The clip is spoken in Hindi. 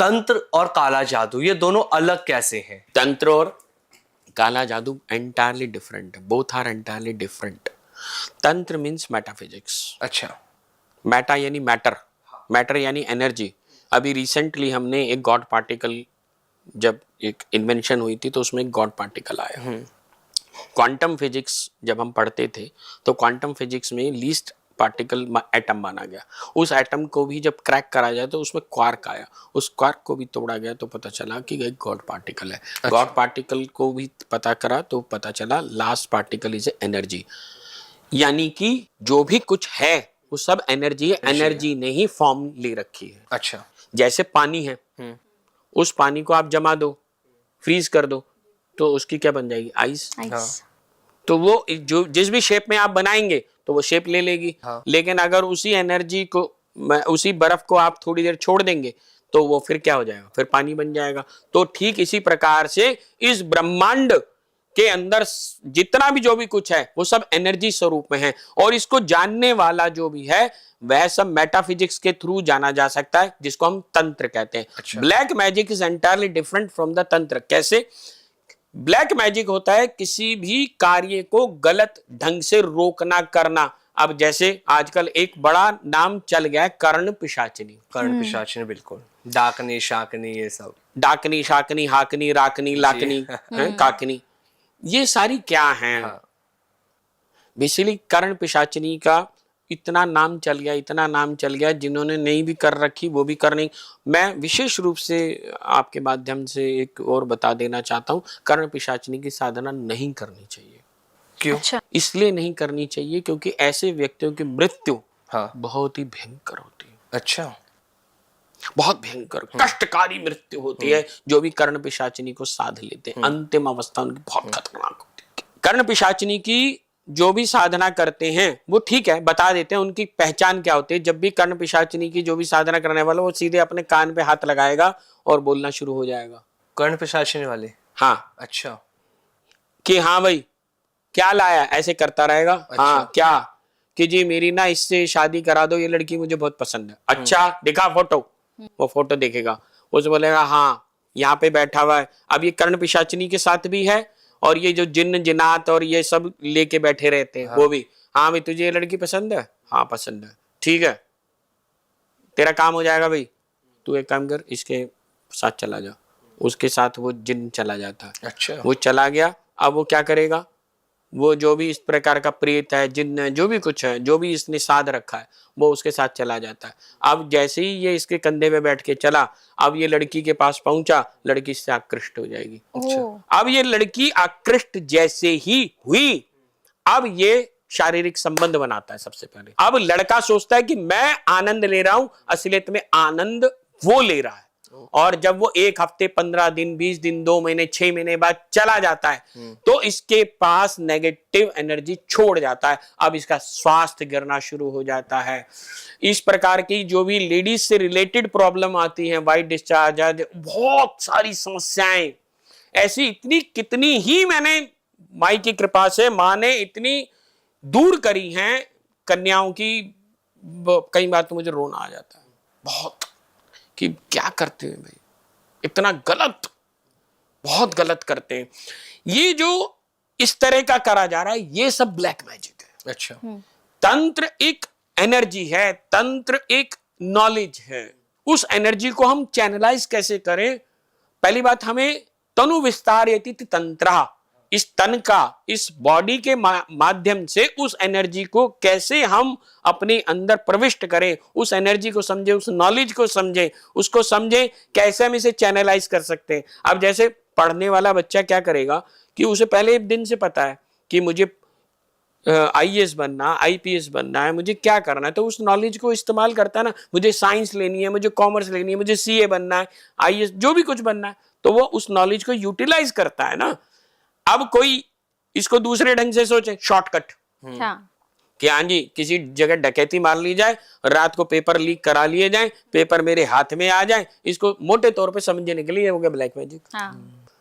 तंत्र और काला जादू ये दोनों अलग कैसे हैं? तंत्र और काला जादू एंटायरली डिफरेंट है, बोथ आर एंटायरली डिफरेंट। तंत्र मीन्स मेटाफिजिक्स। अच्छा। मेटा यानी मैटर, मैटर यानी एनर्जी। अभी रिसेंटली हमने एक गॉड पार्टिकल, जब एक इन्वेंशन हुई थी तो उसमें एक गॉड पार्टिकल आया। क्वांटम फिजिक्स जब हम पढ़ते थे तो क्वांटम फिजिक्स में लीस्ट पार्टिकल एटम माना गया। उस एटम को भी जब क्रैक करा जाए तो उसमें क्वार्क आया, उस क्वार्क को भी तोड़ा गया तो पता चला कि एक गॉड पार्टिकल है। अच्छा। गॉड पार्टिकल को भी पता करा तो पता चला लास्ट पार्टिकल इज एनर्जी। यानी कि जो भी कुछ है वो सब एनर्जी है, एनर्जी ने ही फॉर्म ले रखी है। अच्छा। जैसे पानी है, उस पानी को आप जमा दो, फ्रीज कर दो तो उसकी क्या बन जाएगी? आइस। हाँ। तो वो जो जिस भी शेप में आप बनाएंगे तो वो शेप ले लेगी। हाँ। लेकिन अगर उसी एनर्जी को, उसी बर्फ को आप थोड़ी देर छोड़ देंगे तो वो फिर क्या हो जाएगा? फिर पानी बन जाएगा। तो ठीक इसी प्रकार से इस ब्रह्मांड के अंदर जितना भी जो भी कुछ है वो सब एनर्जी स्वरूप में है, और इसको जानने वाला जो भी है वह सब मेटाफिजिक्स के थ्रू जाना जा सकता है, जिसको हम तंत्र कहते हैं। अच्छा। Black magic is entirely different from the तंत्र। कैसे? ब्लैक मैजिक होता है किसी भी कार्य को गलत ढंग से रोकना करना। अब जैसे आजकल एक बड़ा नाम चल गया है कर्ण पिशाचिनी। कर्ण पिशाचिनी, बिल्कुल। डाकनी शाकनी, ये सब डाकनी शाकनी हाकनी राकनी लाकनी काकनी, ये सारी क्या हैं? हाँ। बेसिकली कर्ण पिशाचिनी का इतना नाम चल गया, इतना नाम चल गया, जिन्होंने नहीं भी कर रखी वो भी कर नहीं। मैं विशेष रूप से आपके माध्यम से एक और बता देना चाहता हूँ, कर्ण पिशाचिनी की साधना नहीं करनी चाहिए। क्यों? अच्छा। इसलिए नहीं करनी चाहिए क्योंकि ऐसे व्यक्तियों की मृत्यु हाँ। बहुत ही भयंकर होती है। अच्छा। बहुत भयंकर कष्टकारी मृत्यु होती है जो भी कर्ण पिशाचिनी को साध लेते हैं। अंतिम अवस्था उनकी बहुत खतरनाक होती है। कर्ण पिशाचिनी की जो भी साधना करते हैं वो ठीक है, बता देते हैं उनकी पहचान क्या होती है। जब भी कर्ण पिशाचिनी की जो भी साधना करने वाला वो सीधे अपने कान पे हाथ लगाएगा और बोलना शुरू हो जाएगा। कर्ण पिशाचिनी वाले? हाँ। अच्छा। कि हाँ भाई क्या लाया, ऐसे करता रहेगा। अच्छा। हाँ क्या? कि जी मेरी ना इससे शादी करा दो, ये लड़की मुझे बहुत पसंद है। अच्छा दिखा फोटो। वो फोटो देखेगा, उसे बोलेगा हाँ यहाँ पे बैठा हुआ है। अब ये कर्ण पिशाचिनी के साथ भी है, और ये जो जिन्न जिनात और ये सब लेके बैठे रहते हैं। हाँ। वो भी हाँ भाई तुझे ये लड़की पसंद है? हाँ पसंद है, ठीक है तेरा काम हो जाएगा भाई, तू एक काम कर इसके साथ चला जा। उसके साथ वो जिन्न चला जाता है। अच्छा। वो चला गया, अब वो क्या करेगा? वो जो भी इस प्रकार का प्रेत है, जिन्न है, जो भी कुछ है, जो भी इसने साध रखा है वो उसके साथ चला जाता है। अब जैसे ही ये इसके कंधे पे बैठ के चला, अब ये लड़की के पास पहुंचा, लड़की इससे आकृष्ट हो जाएगी। अच्छा। अब ये लड़की आकृष्ट जैसे ही हुई, अब ये शारीरिक संबंध बनाता है सबसे पहले। अब लड़का सोचता है कि मैं आनंद ले रहा हूं, असलियत में आनंद वो ले रहा है। और जब वो 1 हफ्ते 15 दिन 20 दिन 2 महीने 6 महीने बाद चला जाता है तो इसके पास नेगेटिव एनर्जी छोड़ जाता है। अब इसका स्वास्थ्य गिरना शुरू हो जाता है। इस प्रकार की जो भी लेडीज से रिलेटेड प्रॉब्लम आती है, वाइट डिस्चार्ज, बहुत सारी समस्याएं ऐसी इतनी कितनी ही मैंने माई की कृपा से माँ ने इतनी दूर करी हैं कन्याओं की। कई बार तो मुझे रोना आ जाता है बहुत कि क्या करते हैं भाई, इतना गलत, बहुत गलत करते हैं। ये जो इस तरह का करा जा रहा है ये सब ब्लैक मैजिक है। अच्छा। तंत्र एक एनर्जी है, तंत्र एक नॉलेज है। उस एनर्जी को हम चैनलाइज कैसे करें? पहली बात, हमें तनु विस्तारयति तंत्रः, इस तन का, इस बॉडी के माध्यम से उस एनर्जी को कैसे हम अपने अंदर प्रविष्ट करें, उस एनर्जी को समझे, उस नॉलेज को समझे, उसको समझे कैसे हम इसे चैनलाइज कर सकते हैं। अब जैसे पढ़ने वाला बच्चा क्या करेगा कि उसे पहले एक दिन से पता है कि मुझे आईएएस बनना, आईपीएस बनना है, मुझे क्या करना है, तो उस नॉलेज को इस्तेमाल करता है ना। मुझे साइंस लेनी है, मुझे कॉमर्स लेनी है, मुझे सीए बनना है, आईएएस, जो भी कुछ बनना है, तो वो उस नॉलेज को यूटिलाइज करता है ना। अब कोई इसको दूसरे ढंग से सोचे, शॉर्टकट, कि हाँ जी किसी जगह डकैती मार ली जाए, रात को पेपर लीक करा लिए जाए, पेपर मेरे हाथ में आ जाए, इसको मोटे तौर पे समझने के लिए हो गया ब्लैक मैजिक।